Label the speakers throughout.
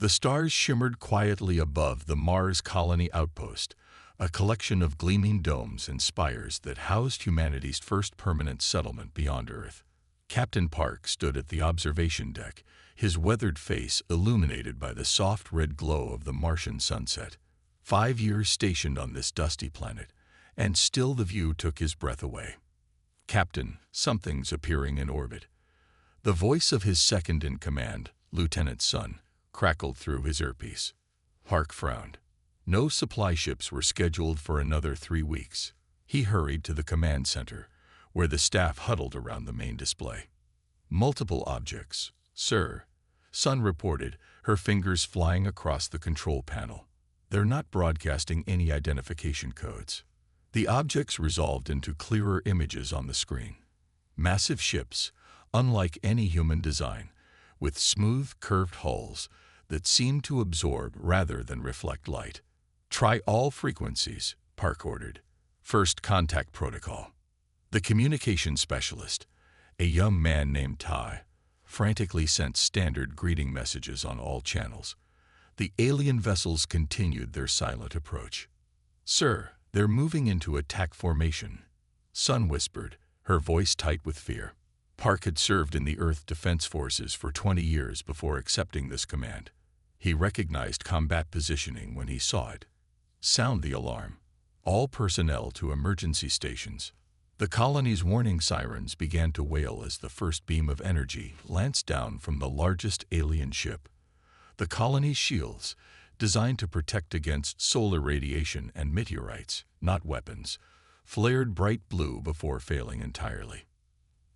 Speaker 1: The stars shimmered quietly above the Mars Colony outpost, a collection of gleaming domes and spires that housed humanity's first permanent settlement beyond Earth. Captain Park stood at the observation deck, his weathered face illuminated by the soft red glow of the Martian sunset. 5 years stationed on this dusty planet, and still the view took his breath away. "Captain, something's appearing in orbit." The voice of his second-in-command, Lieutenant Sun, crackled through his earpiece. Park frowned. No supply ships were scheduled for another 3 weeks. He hurried to the command center, where the staff huddled around the main display. "Multiple objects, sir," Sun reported, her fingers flying across the control panel. "They're not broadcasting any identification codes." The objects resolved into clearer images on the screen. Massive ships, unlike any human design, with smooth, curved hulls that seemed to absorb rather than reflect light. "Try all frequencies," Park ordered. "First contact protocol." The communication specialist, a young man named Tai, frantically sent standard greeting messages on all channels. The alien vessels continued their silent approach. "Sir, they're moving into attack formation," Sun whispered, her voice tight with fear. Park had served in the Earth Defense Forces for 20 years before accepting this command. He recognized combat positioning when he saw it. "Sound the alarm. All personnel to emergency stations." The colony's warning sirens began to wail as the first beam of energy lanced down from the largest alien ship. The colony's shields, designed to protect against solar radiation and meteorites, not weapons, flared bright blue before failing entirely.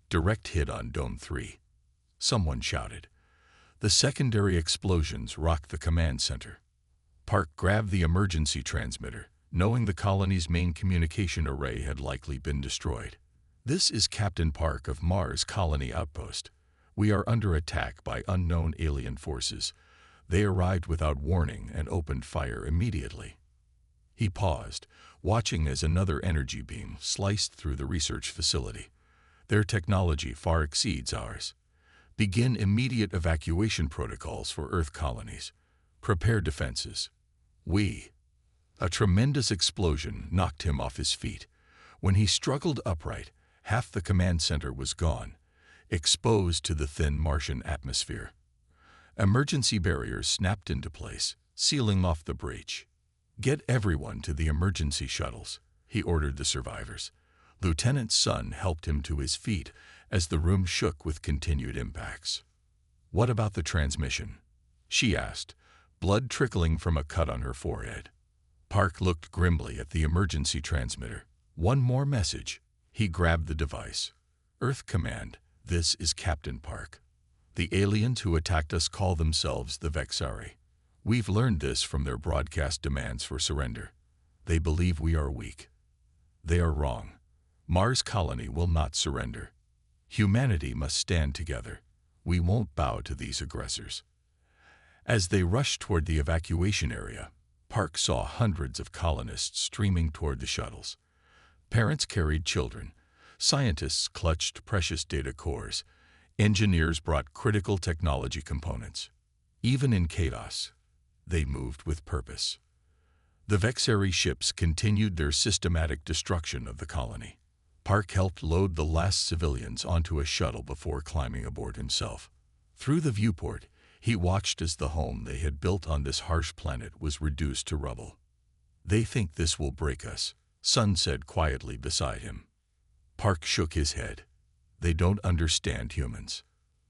Speaker 1: "Direct hit on Dome 3. Someone shouted. The secondary explosions rocked the command center. Park grabbed the emergency transmitter, knowing the colony's main communication array had likely been destroyed. "This is Captain Park of Mars Colony Outpost. We are under attack by unknown alien forces. They arrived without warning and opened fire immediately." He paused, watching as another energy beam sliced through the research facility. "Their technology far exceeds ours. Begin immediate evacuation protocols for Earth colonies. Prepare defenses. We." A tremendous explosion knocked him off his feet. When he struggled upright, half the command center was gone, exposed to the thin Martian atmosphere. Emergency barriers snapped into place, sealing off the breach. "Get everyone to the emergency shuttles," he ordered the survivors. Lieutenant Sun helped him to his feet as the room shook with continued impacts. "What about the transmission?" she asked, blood trickling from a cut on her forehead. Park looked grimly at the emergency transmitter. "One more message." He grabbed the device. "Earth Command, this is Captain Park. The aliens who attacked us call themselves the Vexari. We've learned this from their broadcast demands for surrender. They believe we are weak. They are wrong. Mars Colony will not surrender. Humanity must stand together. We won't bow to these aggressors." As they rushed toward the evacuation area, Park saw hundreds of colonists streaming toward the shuttles. Parents carried children. Scientists clutched precious data cores. Engineers brought critical technology components. Even in chaos, they moved with purpose. The Vexari ships continued their systematic destruction of the colony. Park helped load the last civilians onto a shuttle before climbing aboard himself. Through the viewport, he watched as the home they had built on this harsh planet was reduced to rubble. "They think this will break us," Sun said quietly beside him. Park shook his head. "They don't understand humans."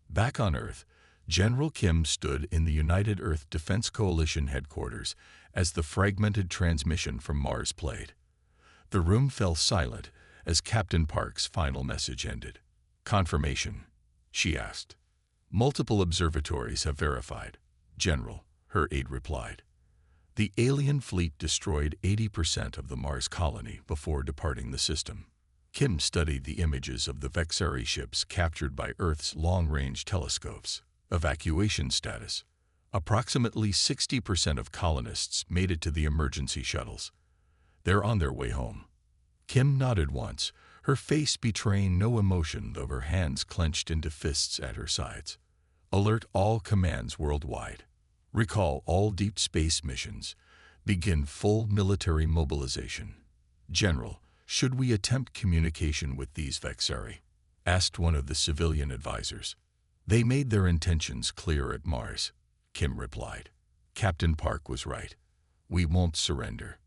Speaker 1: Back on Earth, General Kim stood in the United Earth Defense Coalition headquarters as the fragmented transmission from Mars played. The room fell silent as Captain Park's final message ended. "Confirmation?" she asked. "Multiple observatories have verified, General," her aide replied. "The alien fleet destroyed 80% of the Mars colony before departing the system." Kim studied the images of the Vexari ships captured by Earth's long-range telescopes. Evacuation status. Approximately 60% of colonists made it to the emergency shuttles. They're on their way home. Kim nodded once, her face betraying no emotion though her hands clenched into fists at her sides. "Alert all commands worldwide. Recall all deep space missions. Begin full military mobilization. General, should we attempt communication with these Vexari? Asked one of the civilian advisors. They made their intentions clear at Mars, Kim replied. Captain Park was right. We won't surrender.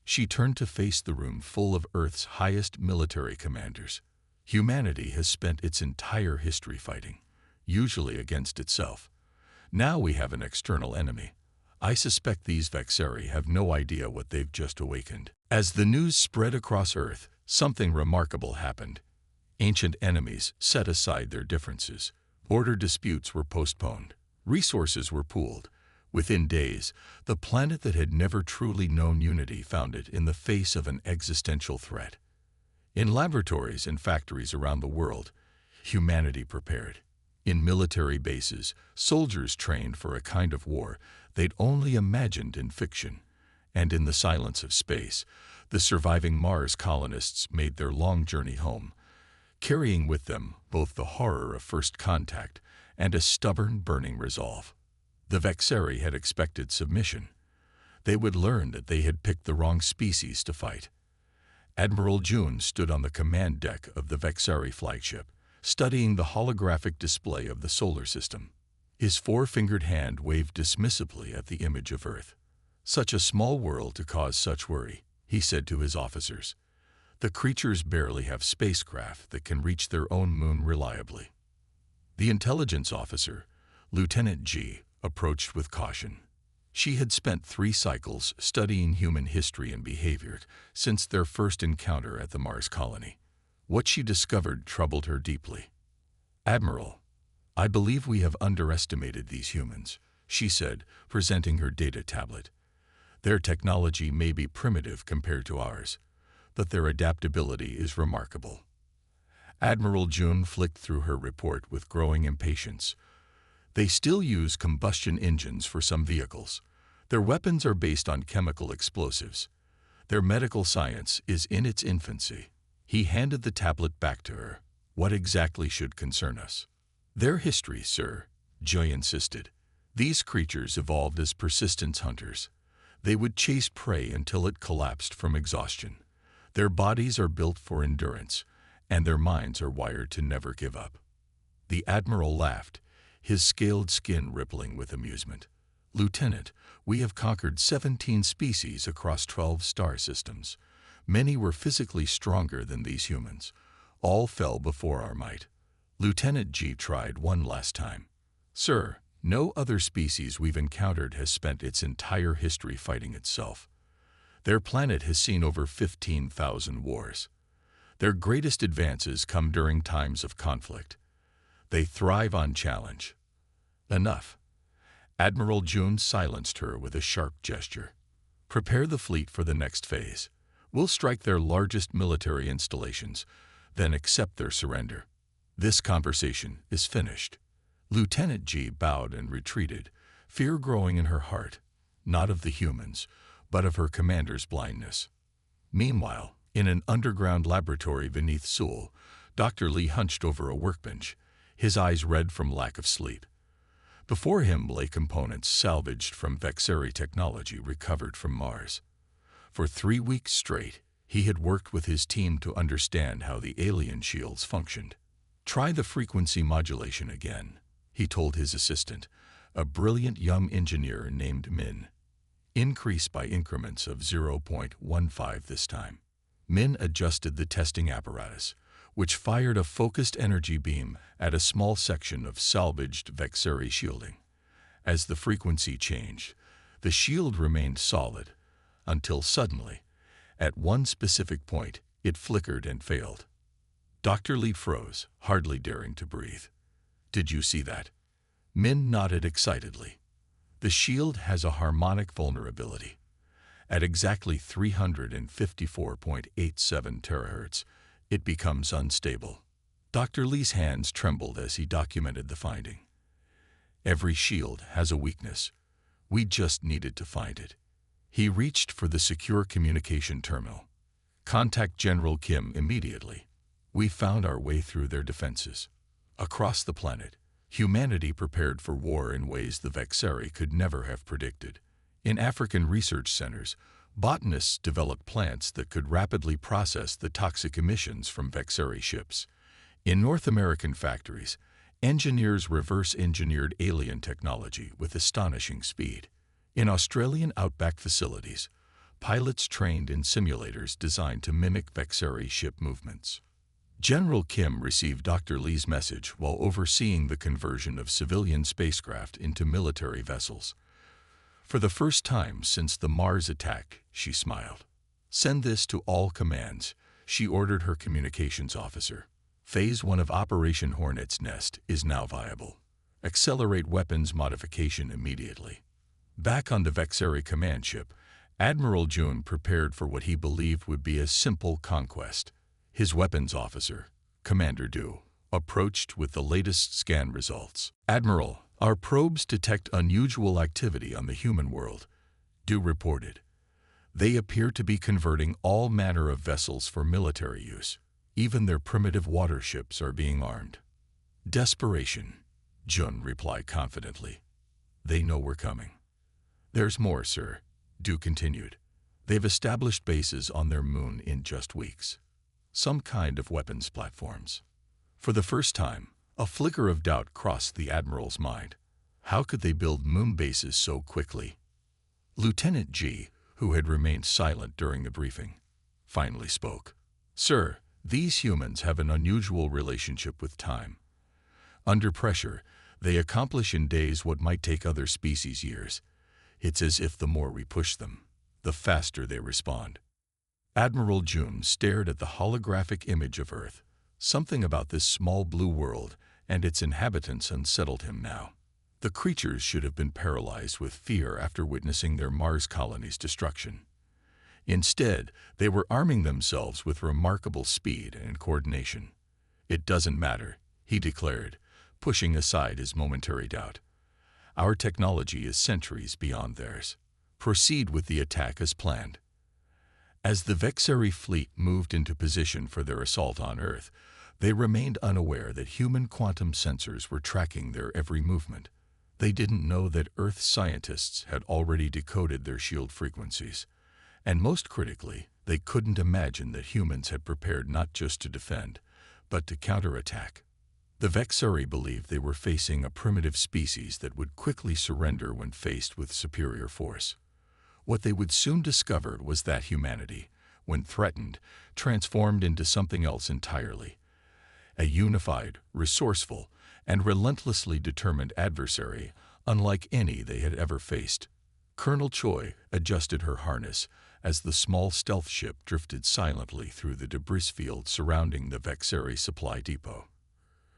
Speaker 1: She turned to face the room full of Earth's highest military commanders. Humanity has spent its entire history fighting, usually against itself. Now we have an external enemy. I suspect these Vexari have no idea what they've just awakened. As the news spread across Earth, something remarkable happened. Ancient enemies set aside their differences. Border disputes were postponed. Resources were pooled. Within days, the planet that had never truly known unity found it in the face of an existential threat. In laboratories and factories around the world, humanity prepared. In military bases, soldiers trained for a kind of war they'd only imagined in fiction. And in the silence of space, the surviving Mars colonists made their long journey home, carrying with them both the horror of first contact and a stubborn, burning resolve. The Vexari had expected submission. They would learn that they had picked the wrong species to fight. Admiral June stood on the command deck of the Vexari flagship, studying the holographic display of the solar system. His four-fingered hand waved dismissively at the image of Earth. Such a small world to cause such worry, he said to his officers. The creatures barely have spacecraft that can reach their own moon reliably. The intelligence officer, Lieutenant G, approached with caution. She had spent 3 cycles studying human history and behavior since their first encounter at the Mars colony. What she discovered troubled her deeply. Admiral, I believe we have underestimated these humans, she said, presenting her data tablet. Their technology may be primitive compared to ours, but their adaptability is remarkable. Admiral June flicked through her report with growing impatience. They still use combustion engines for some vehicles. Their weapons are based on chemical explosives. Their medical science is in its infancy. He handed the tablet back to her. What exactly should concern us? Their history, sir, Joy insisted. These creatures evolved as persistence hunters. They would chase prey until it collapsed from exhaustion. Their bodies are built for endurance, and their minds are wired to never give up. The Admiral laughed, his scaled skin rippling with amusement. Lieutenant, we have conquered 17 species across 12 star systems. Many were physically stronger than these humans. All fell before our might. Lieutenant G tried one last time. Sir, no other species we've encountered has spent its entire history fighting itself. Their planet has seen over 15,000 wars. Their greatest advances come during times of conflict. They thrive on challenge. Enough. Admiral June silenced her with a sharp gesture. Prepare the fleet for the next phase. We'll strike their largest military installations, then accept their surrender. This conversation is finished. Lieutenant G bowed and retreated, fear growing in her heart, not of the humans, but of her commander's blindness. Meanwhile, in an underground laboratory beneath Seoul, Dr. Lee hunched over a workbench, his eyes red from lack of sleep. Before him lay components salvaged from Vexari technology recovered from Mars. For 3 weeks straight, he had worked with his team to understand how the alien shields functioned. Try the frequency modulation again, he told his assistant, a brilliant young engineer named Min. Increase by increments of 0.15 this time. Min adjusted the testing apparatus, which fired a focused energy beam at a small section of salvaged Vexari shielding. As the frequency changed, the shield remained solid, until suddenly, at one specific point, it flickered and failed. Dr. Lee froze, hardly daring to breathe. Did you see that? Min nodded excitedly. The shield has a harmonic vulnerability. At exactly 354.87 terahertz, it becomes unstable. Dr. Lee's hands trembled as he documented the finding. Every shield has a weakness. We just needed to find it. He reached for the secure communication terminal. Contact General Kim immediately. We found our way through their defenses. Across the planet, Humanity prepared for war in ways the Vexeri could never have predicted. In African research centers, botanists developed plants that could rapidly process the toxic emissions from Vexeri ships. In North American factories, engineers reverse-engineered alien technology with astonishing speed. In Australian outback facilities, pilots trained in simulators designed to mimic Vexeri ship movements. General Kim received Dr. Lee's message while overseeing the conversion of civilian spacecraft into military vessels. For the first time since the Mars attack, she smiled. "Send this to all commands," she ordered her communications officer. "Phase 1 of Operation Hornet's Nest is now viable. Accelerate weapons modification immediately." Back on the Vexeri command ship, Admiral June prepared for what he believed would be a simple conquest. His weapons officer, Commander Du, approached with the latest scan results. "Admiral, our probes detect unusual activity on the human world," Du reported. "They appear to be converting all manner of vessels for military use. Even their primitive water ships are being armed." "Desperation," Jun replied confidently. "They know we're coming." "There's more, sir," Du continued. "They've established bases on their moon in just weeks. Some kind of weapons platforms." For the first time, a flicker of doubt crossed the Admiral's mind. How could they build moon bases so quickly? Lieutenant G, who had remained silent during the briefing, finally spoke. "Sir, these humans have an unusual relationship with time. Under pressure, they accomplish in days what might take other species years. It's as if the more we push them, the faster they respond." Admiral June stared at the holographic image of Earth. Something about this small blue world and its inhabitants unsettled him now. The creatures should have been paralyzed with fear after witnessing their Mars colony's destruction. Instead, they were arming themselves with remarkable speed and coordination. "It doesn't matter," he declared, pushing aside his momentary doubt. "Our technology is centuries beyond theirs. Proceed with the attack as planned." As the Vexeri fleet moved into position for their assault on Earth, they remained unaware that human quantum sensors were tracking their every movement. They didn't know that Earth scientists had already decoded their shield frequencies. And most critically, they couldn't imagine that humans had prepared not just to defend, but to counterattack. The Vexeri believed they were facing a primitive species that would quickly surrender when faced with superior force. What they would soon discover was that humanity, when threatened, transformed into something else entirely. A unified, resourceful, and relentlessly determined adversary, unlike any they had ever faced. Colonel Choi adjusted her harness as the small stealth ship drifted silently through the debris field surrounding the Vexeri supply depot.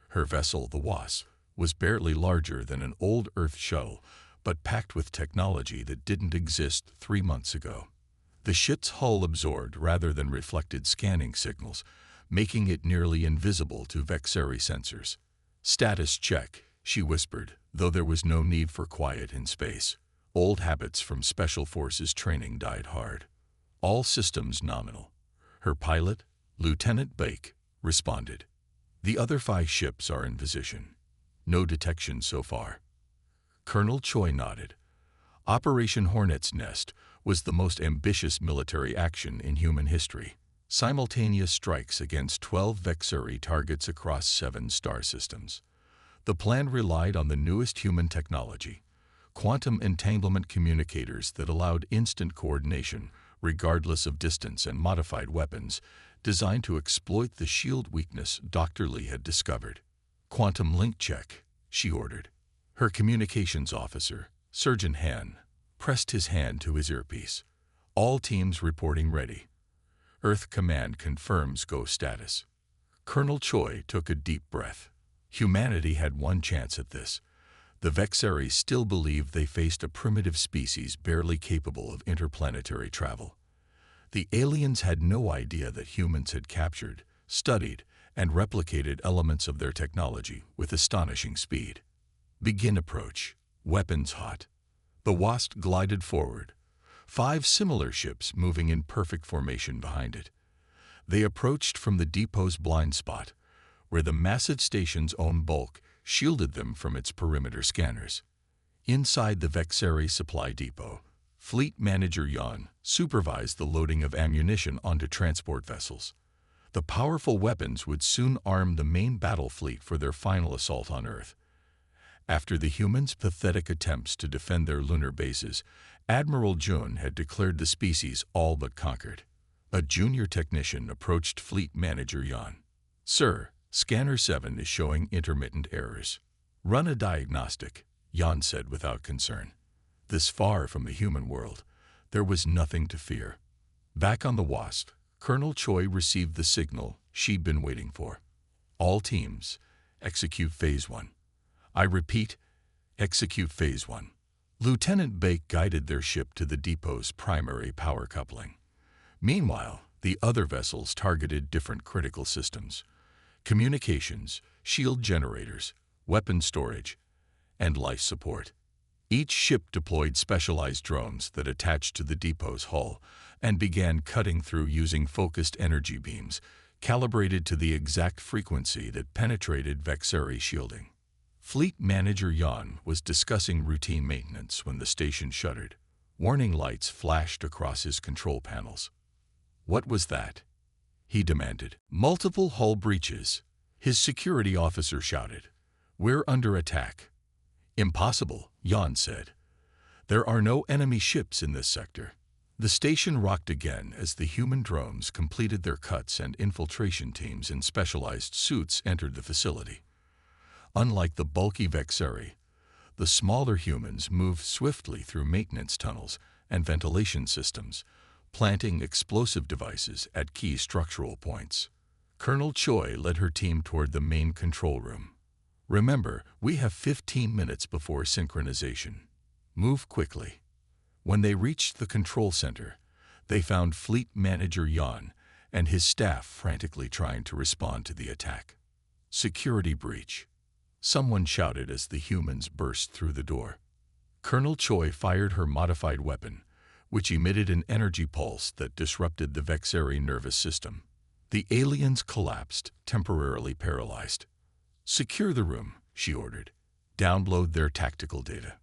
Speaker 1: Her vessel, the Wasp, was barely larger than an old Earth shuttle, but packed with technology that didn't exist 3 months ago. The ship's hull absorbed rather than reflected scanning signals, making it nearly invisible to Vexeri sensors. "Status check," she whispered, though there was no need for quiet in space. Old habits from Special Forces training died hard. "All systems nominal." Her pilot, Lieutenant Bake, responded. "The other 5 ships are in position. No detection so far." Colonel Choi nodded. Operation Hornet's Nest was the most ambitious military action in human history. Simultaneous strikes against 12 Vexeri targets across 7 star systems. The plan relied on the newest human technology, quantum entanglement communicators that allowed instant coordination, regardless of distance, and modified weapons, designed to exploit the shield weakness Dr. Lee had discovered. "Quantum link check," she ordered. Her communications officer, Surgeon Han, pressed his hand to his earpiece. "All teams reporting ready. Earth Command confirms go status." Colonel Choi took a deep breath. Humanity had one chance at this. The Vexeri still believed they faced a primitive species barely capable of interplanetary travel. The aliens had no idea that humans had captured, studied, and replicated elements of their technology with astonishing speed. "Begin approach. Weapons hot." The Wasp glided forward, 5 similar ships moving in perfect formation behind it. They approached from the depot's blind spot, where the massive station's own bulk shielded them from its perimeter scanners. Inside the Vexeri supply depot, Fleet Manager Yan supervised the loading of ammunition onto transport vessels. The powerful weapons would soon arm the main battle fleet for their final assault on Earth. After the humans' pathetic attempts to defend their lunar bases, Admiral Jun had declared the species all but conquered. A junior technician approached Fleet Manager Yan. "Sir, Scanner 7 is showing intermittent errors." "Run a diagnostic," Yan said without concern. This far from the human world, there was nothing to fear. Back on the Wasp, Colonel Choi received the signal she'd been waiting for. "All teams, execute Phase 1. I repeat, execute Phase 1. Lieutenant Bake guided their ship to the depot's primary power coupling. Meanwhile, the other vessels targeted different critical systems: communications, shield generators, weapon storage, and life support. Each ship deployed specialized drones that attached to the depot's hull and began cutting through using focused energy beams, calibrated to the exact frequency that penetrated Vexeri shielding. Fleet Manager Yan was discussing routine maintenance when the station shuddered. Warning lights flashed across his control panels. "What was that?" he demanded. "Multiple hull breaches," his security officer shouted. "We're under attack." "Impossible," Yan said. "There are no enemy ships in this sector." The station rocked again as the human drones completed their cuts and infiltration teams in specialized suits entered the facility. Unlike the bulky Vexeri, the smaller humans moved swiftly through maintenance tunnels and ventilation systems, planting explosive devices at key structural points. Colonel Choi led her team toward the main control room. "Remember, we have 15 minutes before synchronization. Move quickly." When they reached the control center, they found Fleet Manager Yan and his staff frantically trying to respond to the attack. "Security breach," someone shouted as the humans burst through the door. Colonel Choi fired her modified weapon, which emitted an energy pulse that disrupted the Vexeri nervous system. The aliens collapsed, temporarily paralyzed. "Secure the room," she ordered. "Download their tactical data."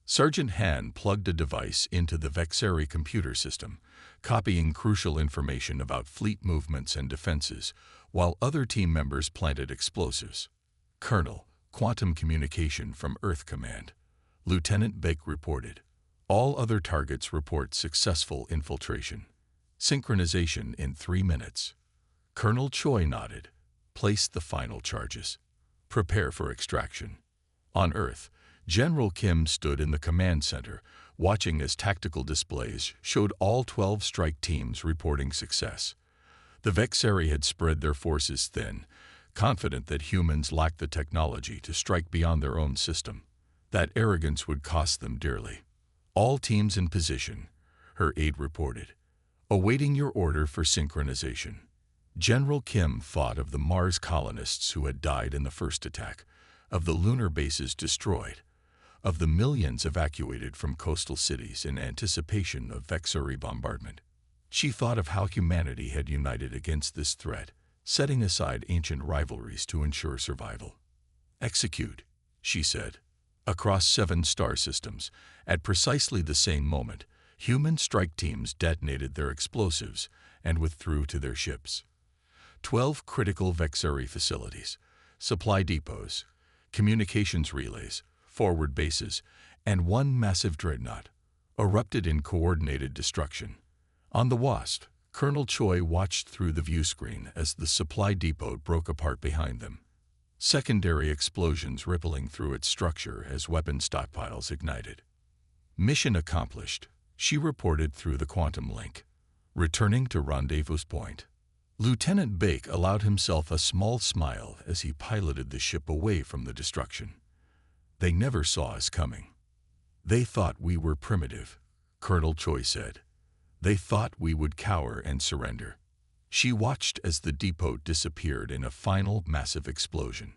Speaker 1: Sergeant Han plugged a device into the Vexeri computer system, copying crucial information about fleet movements and defenses, while other team members planted explosives. "Colonel, quantum communication from Earth Command," Lieutenant Bake reported. "All other targets report successful infiltration. Synchronization in 3 minutes." Colonel Choi nodded. "Place the final charges. Prepare for extraction." On Earth, General Kim stood in the command center, watching as tactical displays showed all 12 strike teams reporting success. The Vexeri had spread their forces thin, confident that humans lacked the technology to strike beyond their own system. That arrogance would cost them dearly. "All teams in position," her aide reported, "awaiting your order for synchronization." General Kim thought of the Mars colonists who had died in the first attack, of the lunar bases destroyed, of the millions evacuated from coastal cities in anticipation of Vexeri bombardment. She thought of how humanity had united against this threat, setting aside ancient rivalries to ensure survival. "Execute," she said. Across 7 star systems, at precisely the same moment, human strike teams detonated their explosives and withdrew to their ships. 12 critical Vexeri facilities, supply depots, communications relays, forward bases, and 1 massive dreadnought erupted in coordinated destruction. On the Wasp, Colonel Choi watched through the view screen as the supply depot broke apart behind them. Secondary explosions rippling through its structure as weapon stockpiles ignited. "Mission accomplished," she reported through the quantum link. Returning to rendezvous point, Lieutenant Bake allowed himself a small smile as he piloted the ship away from the destruction. "They never saw us coming. They thought we were primitive," Colonel Choi said. "They thought we would cower and surrender." She watched as the depot disappeared in a final massive explosion.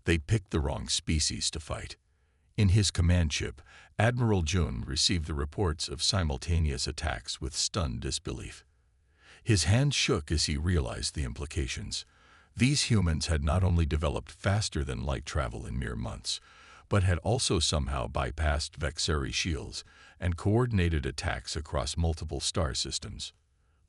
Speaker 1: They'd picked the wrong species to fight. In his command ship, Admiral Jun received the reports of simultaneous attacks with stunned disbelief. His hands shook as he realized the implications. These humans had not only developed faster than light travel in mere months, but had also somehow bypassed Vexeri shields and coordinated attacks across multiple star systems.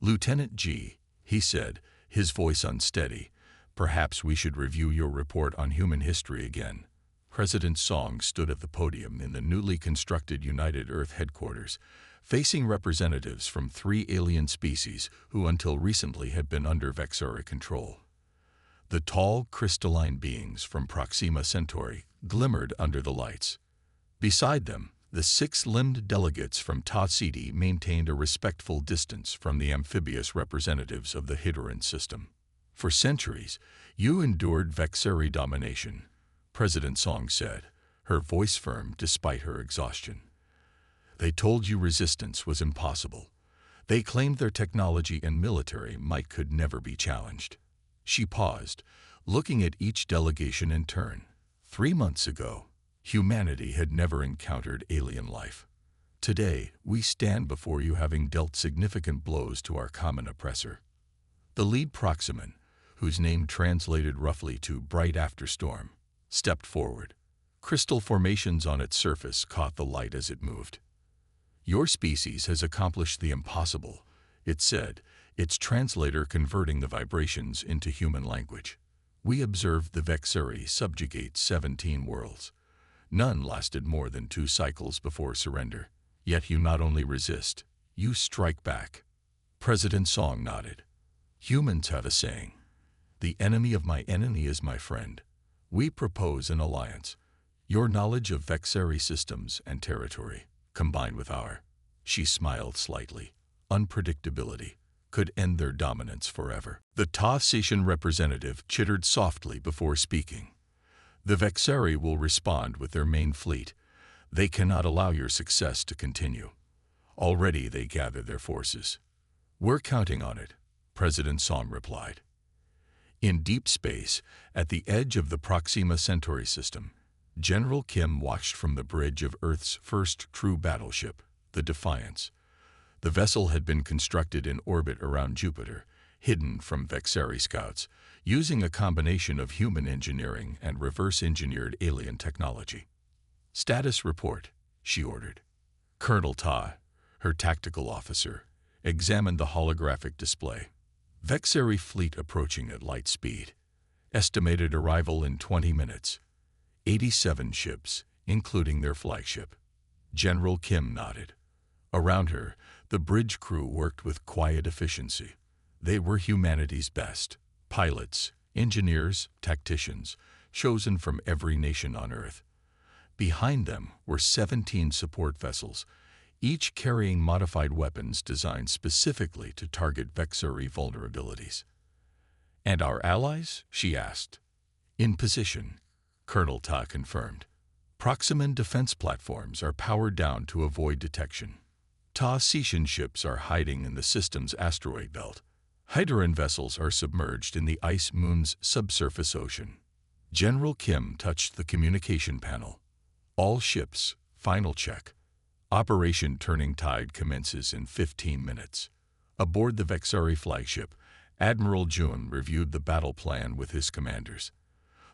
Speaker 1: "Lieutenant G," he said, his voice unsteady, "perhaps we should review your report on human history again." President Song stood at the podium in the newly constructed United Earth headquarters, facing representatives from 3 alien species who until recently had been under Vexeri control. The tall, crystalline beings from Proxima Centauri glimmered under the lights. Beside them, the 6-limbed delegates from Ta Ceti maintained a respectful distance from the amphibious representatives of the Hidoran system. "For centuries, you endured Vexeri domination," President Song said, her voice firm despite her exhaustion. "They told you resistance was impossible. They claimed their technology and military might could never be challenged." She paused, looking at each delegation in turn. 3 months ago, humanity had never encountered alien life. Today, we stand before you having dealt significant blows to our common oppressor. The lead Proximan, whose name translated roughly to bright after storm, stepped forward. Crystal formations on its surface caught the light as it moved. "Your species has accomplished the impossible," it said, its translator converting the vibrations into human language. "We observed the Vexeri subjugate 17 worlds. None lasted more than 2 cycles before surrender. Yet you not only resist, you strike back." President Song nodded. "Humans have a saying, 'The enemy of my enemy is my friend.' We propose an alliance. Your knowledge of Vexeri systems and territory, combined with our," she smiled slightly, "unpredictability, could end their dominance forever." The Ta Cetian representative chittered softly before speaking. "The Vexeri will respond with their main fleet. They cannot allow your success to continue. Already they gather their forces." "We're counting on it," President Song replied. In deep space, at the edge of the Proxima Centauri system, General Kim watched from the bridge of Earth's first true battleship, the Defiance. The vessel had been constructed in orbit around Jupiter, hidden from Vexeri scouts, using a combination of human engineering and reverse-engineered alien technology. "Status report," she ordered. Colonel Ta, her tactical officer, examined the holographic display. "Vexeri fleet approaching at light speed. Estimated arrival in 20 minutes. 87 ships, including their flagship." General Kim nodded. Around her, the bridge crew worked with quiet efficiency. They were humanity's best. Pilots, engineers, tacticians, chosen from every nation on Earth. Behind them were 17 support vessels, each carrying modified weapons designed specifically to target Vexeri vulnerabilities. "And our allies?" she asked. "In position," Colonel Ta confirmed. "Proximan defense platforms are powered down to avoid detection. Ta Cetian ships are hiding in the system's asteroid belt. Hyderan vessels are submerged in the ice moon's subsurface ocean." General Kim touched the communication panel. "All ships, final check. Operation Turning Tide commences in 15 minutes. Aboard the Vexeri flagship, Admiral Jun reviewed the battle plan with his commanders.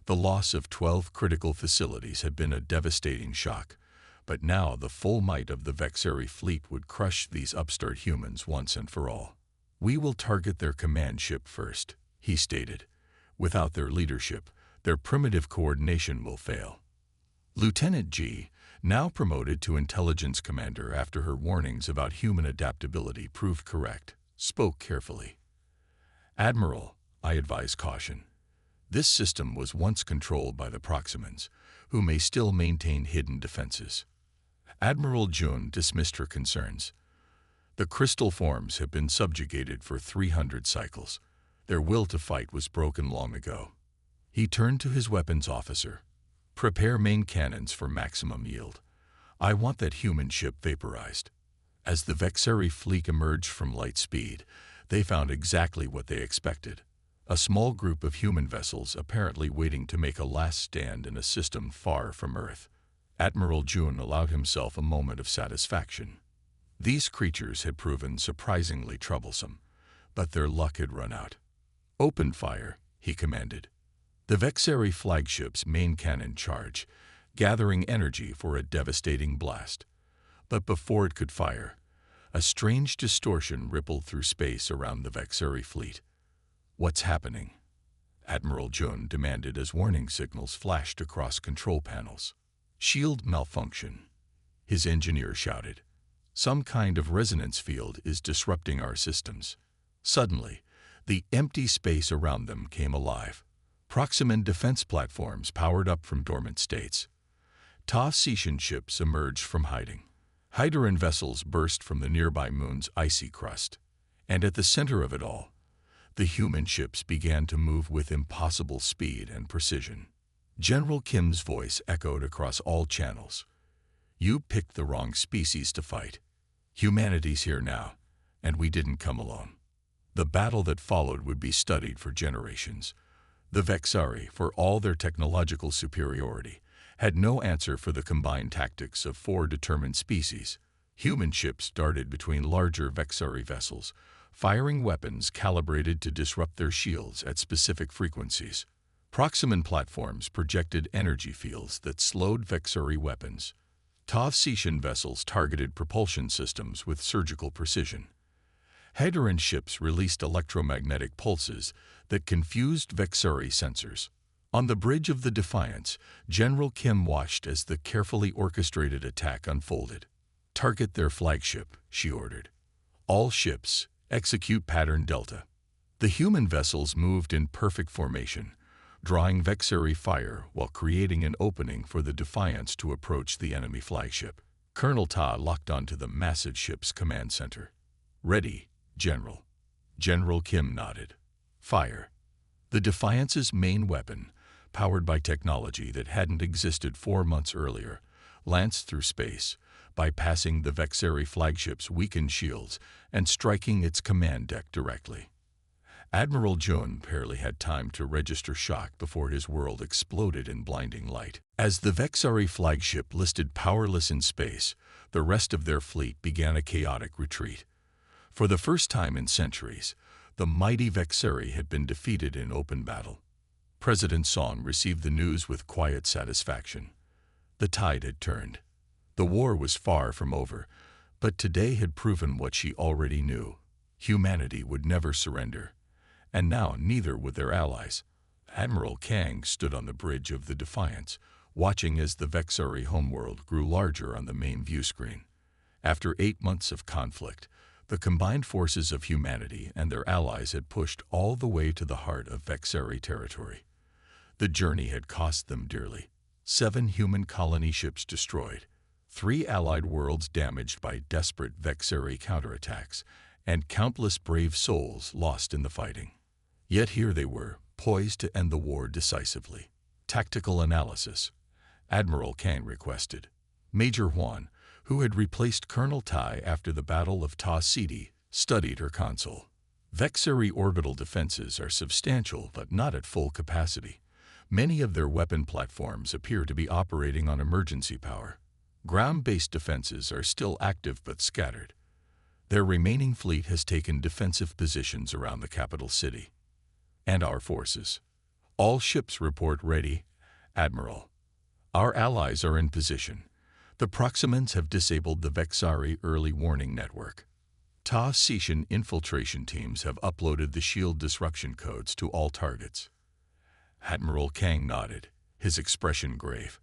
Speaker 1: The loss of 12 critical facilities had been a devastating shock, but now the full might of the Vexeri fleet would crush these upstart humans once and for all. "We will target their command ship first," he stated. "Without their leadership, their primitive coordination will fail." Lieutenant G, now promoted to intelligence commander after her warnings about human adaptability proved correct, spoke carefully. "Admiral, I advise caution. This system was once controlled by the Proximans, who may still maintain hidden defenses." Admiral Jun dismissed her concerns. "The crystal forms have been subjugated for 300 cycles. Their will to fight was broken long ago." He turned to his weapons officer. "Prepare main cannons for maximum yield. I want that human ship vaporized." As the Vexeri fleet emerged from light speed, they found exactly what they expected. A small group of human vessels apparently waiting to make a last stand in a system far from Earth. Admiral Jun allowed himself a moment of satisfaction. These creatures had proven surprisingly troublesome, but their luck had run out. "Open fire," he commanded. The Vexari flagship's main cannon charged, gathering energy for a devastating blast. But before it could fire, a strange distortion rippled through space around the Vexari fleet. "What's happening?" Admiral Jun demanded as warning signals flashed across control panels. "Shield malfunction," his engineer shouted. "Some kind of resonance field is disrupting our systems." Suddenly, the empty space around them came alive. Proximan defense platforms powered up from dormant states. Ta-Sician ships emerged from hiding. Hyderan vessels burst from the nearby moon's icy crust. And at the center of it all, the human ships began to move with impossible speed and precision. General Kim's voice echoed across all channels. "You picked the wrong species to fight. Humanity's here now, and we didn't come alone." The battle that followed would be studied for generations. The Vexari, for all their technological superiority, had no answer for the combined tactics of 4 determined species. Human ships darted between larger Vexari vessels, firing weapons calibrated to disrupt their shields at specific frequencies. Proximan platforms projected energy fields that slowed Vexari weapons. Ta-Sician vessels targeted propulsion systems with surgical precision. Hyderan ships released electromagnetic pulses that confused Vexari sensors. On the bridge of the Defiance, General Kim watched as the carefully orchestrated attack unfolded. "Target their flagship," she ordered. "All ships, execute pattern Delta." The human vessels moved in perfect formation, drawing Vexari fire while creating an opening for the Defiance to approach the enemy flagship. Colonel Ta locked onto the massive ship's command center. "Ready, General." General Kim nodded. "Fire." The Defiance's main weapon, powered by technology that hadn't existed 4 months earlier, lanced through space, bypassing the Vexari flagship's weakened shields and striking its command deck directly. Admiral Jun barely had time to register shock before his world exploded in blinding light. As the Vexari flagship listed powerless in space, the rest of their fleet began a chaotic retreat. For the first time in centuries, the mighty Vexari had been defeated in open battle. President Song received the news with quiet satisfaction. The tide had turned. The war was far from over, but today had proven what she already knew. Humanity would never surrender. And now neither would their allies. Admiral Kang stood on the bridge of the Defiance, watching as the Vexari homeworld grew larger on the main view screen. After 8 months of conflict, the combined forces of humanity and their allies had pushed all the way to the heart of Vexari territory. The journey had cost them dearly. 7 human colony ships destroyed, 3 allied worlds damaged by desperate Vexari counterattacks, and countless brave souls lost in the fighting. Yet here they were, poised to end the war decisively. "Tactical analysis," Admiral Kang requested. Major Huan, who had replaced Colonel Tai after the Battle of Ta-Siti, studied her console. "Vexari orbital defenses are substantial but not at full capacity. Many of their weapon platforms appear to be operating on emergency power. Ground-based defenses are still active but scattered. Their remaining fleet has taken defensive positions around the capital city. And our forces. All ships report ready, Admiral. Our allies are in position. The Proximans have disabled the Vexari early warning network. Ta-Sician infiltration teams have uploaded the shield disruption codes to all targets." Admiral Kang nodded, his expression grave.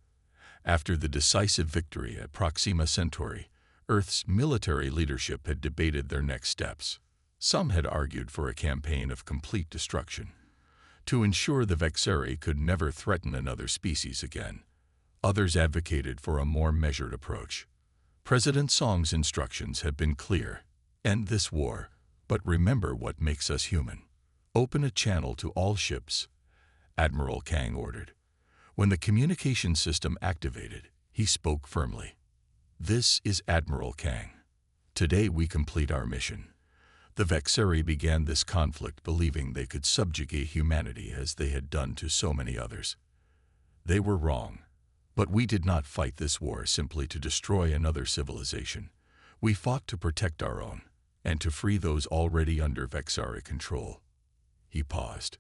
Speaker 1: After the decisive victory at Proxima Centauri, Earth's military leadership had debated their next steps. Some had argued for a campaign of complete destruction, to ensure the Vexari could never threaten another species again. Others advocated for a more measured approach. President Song's instructions had been clear: end this war, but remember what makes us human. "Open a channel to all ships," Admiral Kang ordered. When the communication system activated, he spoke firmly. "This is Admiral Kang. Today we complete our mission. The Vexari began this conflict believing they could subjugate humanity as they had done to so many others. They were wrong, but we did not fight this war simply to destroy another civilization. We fought to protect our own, and to free those already under Vexari control." He paused.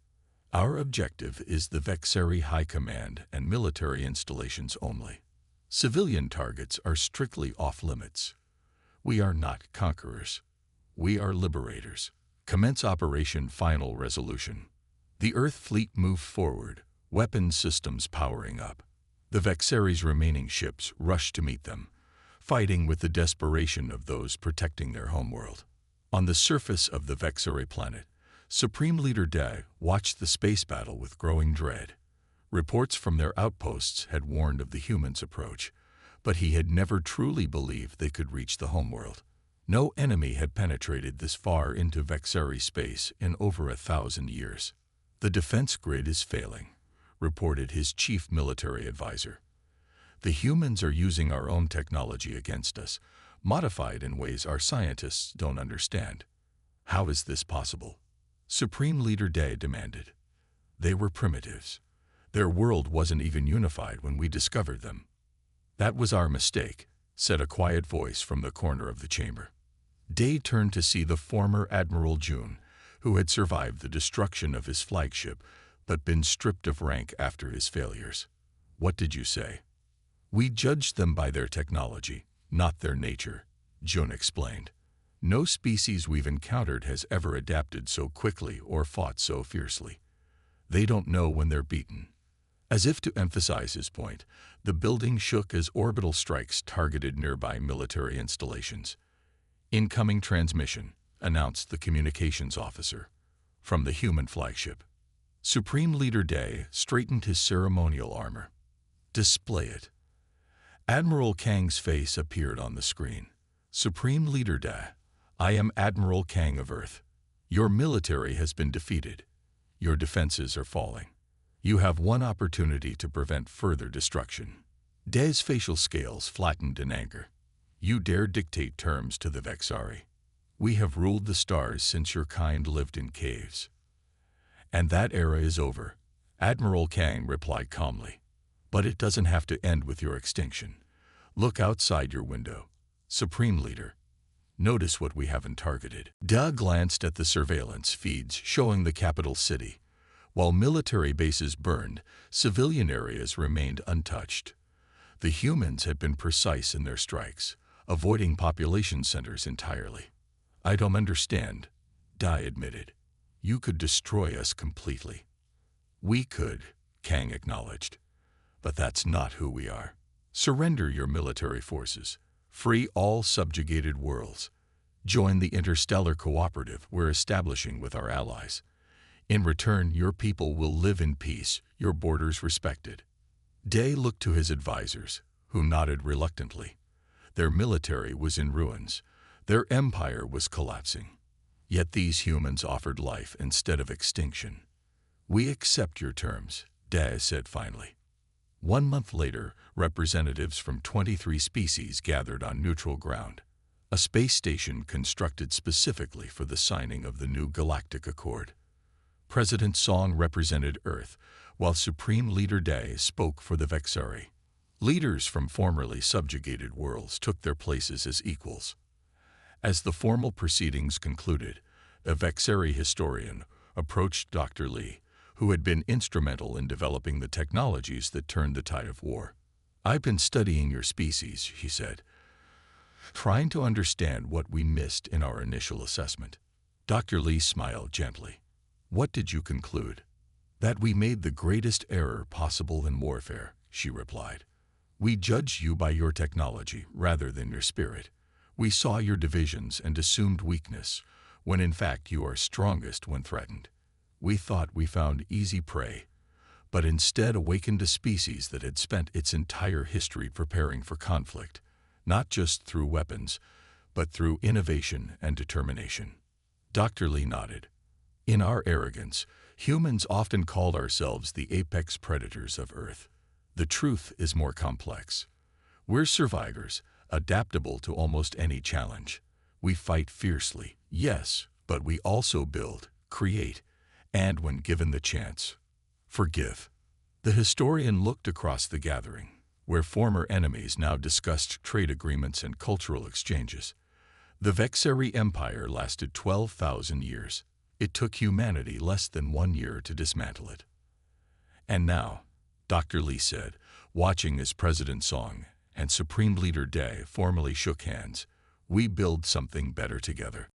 Speaker 1: Our objective is the Vexeri High Command and military installations only. Civilian targets are strictly off-limits. We are not conquerors. We are liberators. Commence Operation Final Resolution. The Earth fleet moved forward, weapons systems powering up. The Vexeri's remaining ships rushed to meet them, fighting with the desperation of those protecting their homeworld. On the surface of the Vexeri planet, Supreme Leader Day watched the space battle with growing dread. Reports from their outposts had warned of the humans' approach, but he had never truly believed they could reach the homeworld. No enemy had penetrated this far into Vexeri space in over 1,000 years. The defense grid is failing, reported his chief military advisor. The humans are using our own technology against us, modified in ways our scientists don't understand. How is this possible? Supreme Leader Day demanded. They were primitives. Their world wasn't even unified when we discovered them. That was our mistake, said a quiet voice from the corner of the chamber. Day turned to see the former Admiral June, who had survived the destruction of his flagship but been stripped of rank after his failures. What did you say? We judged them by their technology, not their nature, June explained. No species we've encountered has ever adapted so quickly or fought so fiercely. They don't know when they're beaten. As if to emphasize his point, the building shook as orbital strikes targeted nearby military installations. Incoming transmission, announced the communications officer, from the human flagship. Supreme Leader Day straightened his ceremonial armor. Display it. Admiral Kang's face appeared on the screen. Supreme Leader Day, I am Admiral Kang of Earth. Your military has been defeated. Your defenses are falling. You have one opportunity to prevent further destruction. Day's facial scales flattened in anger. You dare dictate terms to the Vexari. We have ruled the stars since your kind lived in caves. And that era is over, Admiral Kang replied calmly. But it doesn't have to end with your extinction. Look outside your window. Supreme Leader, notice what we haven't targeted. Da glanced at the surveillance feeds showing the capital city. While military bases burned, civilian areas remained untouched. The humans had been precise in their strikes, avoiding population centers entirely. I don't understand, Dai admitted. You could destroy us completely. We could, Kang acknowledged. But that's not who we are. Surrender your military forces. Free all subjugated worlds. Join the interstellar cooperative we're establishing with our allies. In return, your people will live in peace, your borders respected. Day looked to his advisors, who nodded reluctantly. Their military was in ruins. Their empire was collapsing. Yet these humans offered life instead of extinction. We accept your terms, Day said finally. 1 month later, representatives from 23 species gathered on neutral ground, a space station constructed specifically for the signing of the new Galactic Accord. President Song represented Earth, while Supreme Leader Day spoke for the Vexari. Leaders from formerly subjugated worlds took their places as equals. As the formal proceedings concluded, a Vexari historian approached Dr. Lee, who had been instrumental in developing the technologies that turned the tide of war. I've been studying your species, he said, trying to understand what we missed in our initial assessment. Dr. Lee smiled gently. What did you conclude? That we made the greatest error possible in warfare, she replied. We judged you by your technology rather than your spirit. We saw your divisions and assumed weakness, when in fact you are strongest when threatened. We thought we found easy prey, but instead awakened a species that had spent its entire history preparing for conflict, not just through weapons, but through innovation and determination. Dr. Lee nodded. In our arrogance, humans often called ourselves the apex predators of Earth. The truth is more complex. We're survivors, adaptable to almost any challenge. We fight fiercely, yes, but we also build, create, and when given the chance, forgive. The historian looked across the gathering, where former enemies now discussed trade agreements and cultural exchanges. The Vexeri Empire lasted 12,000 years. It took humanity less than 1 year to dismantle it. And now, Dr. Lee said, watching as President Song and Supreme Leader Day formally shook hands, we build something better together.